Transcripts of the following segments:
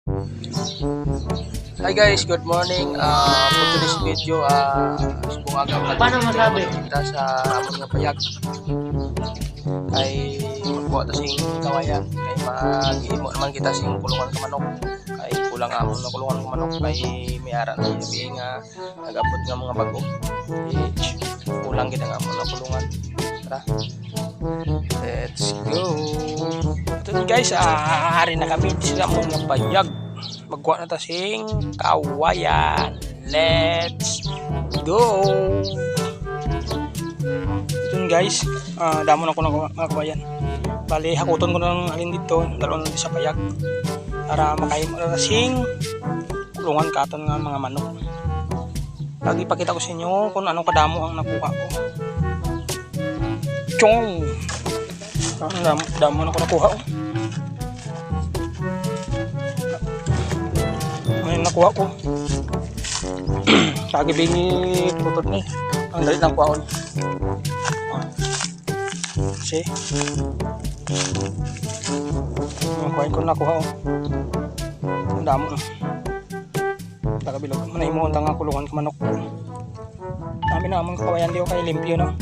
Hi guys, good morning. For today's video, kung agaw Paano masabi? kita sa amon nga payag kay magbuhat sing kawayan kay maghimo naman kita sing kulungan ka manok kay kulang amon na kulungan ka manok kay may ara na sabi nga nag-abot nga mga bago kulang kita nga amon na kulungan. Tara, let's go. Ito guys, hari na kami sila mo nga payag. Magkuha na tasing kawayan. Let's go. Ito guys, damo na ko ng mga kawayan. Bali, hakuton ko ng alin dito, dalawang sa payag para makain mo na tasing kulungan katon nga mga manok. Lagi pakita ko sa inyo kung anong kadamo ang nakuha ko. Chong! Damo na ko nakuha ko. May nakuha ko. Kagibingi putod ni. Ang dalit ng kuha ko. Kasi ang kuhain ko nakuha ko. Ang damo na. Kagabilog. Manay mo ang nga kulungan ka manok ko. Dami na amang kawayan diyo kay limpyo na.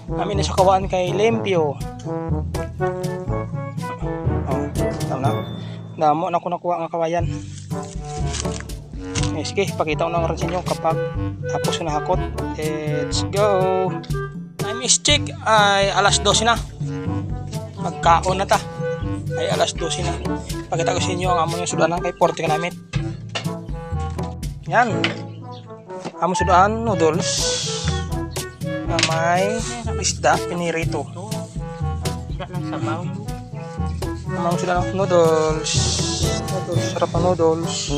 Kami na sa kawaan kay limpyo. Tama na. Damo na ko nakuha nga kawayan. Sige, pakita ko na rin sa inyo kapag tapos na hakot. Let's go. Time is check ay alas 12 na. Magkaon na ta. Ay alas 12 na. Pakita ko sa inyo ang among sudahan kay 40 kanamit. Yan. Among sudahan noodles na may isda pinirito. Isda ng sabaw. Among sudahan noodles. Sarap ang noodles.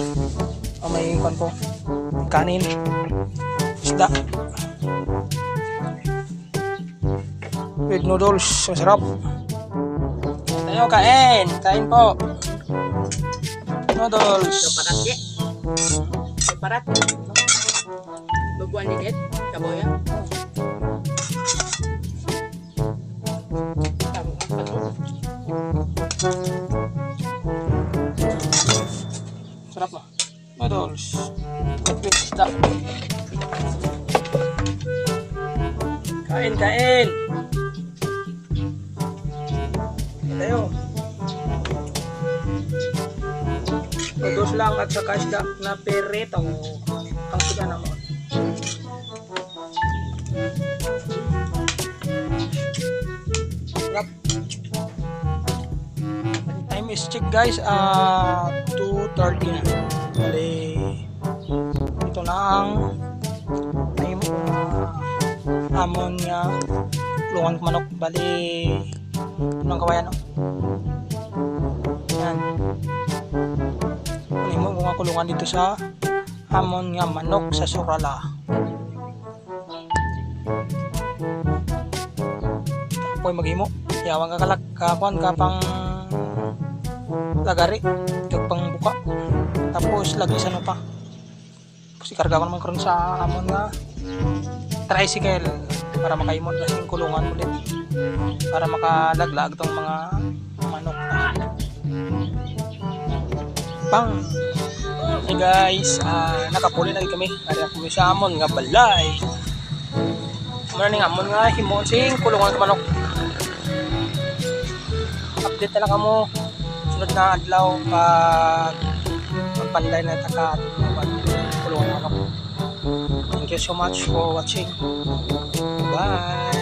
May ikon po kanin, isda with noodles. Masarap. Tayo kain po noodles. Separat. Baguan ni Ed, kaboya. Sarap lah noodles with isda. Kain tayo. Noodles lang at saka isda na perito ang suga naman. Sarap. Time is check guys, 2:30 na. Bali, ito na ang time amon nga kulungan ko manok. Bali, ito ang kawayan, no? Yan. Bali mo mga kulungan dito sa amon nga manok sa Surala. Apoy maghimo. Yawang kakalak kapon kapang lagari. Pang buka. Tapos lagi sa pa. Tapos ikarga ko naman karon sa amon nga tricycle para makaimot na sing kulungan ulit. Para makalaglag tong mga manok. Pang! Hey guys, nakapuli na kami. Kaya kami sa amon nga balay. Muna nga amon nga himon sing kulungan ka manok. Update na lang kamo sunod na adlaw pag magpanday na taka at kulungan manok. Thank you so much for watching. Bye!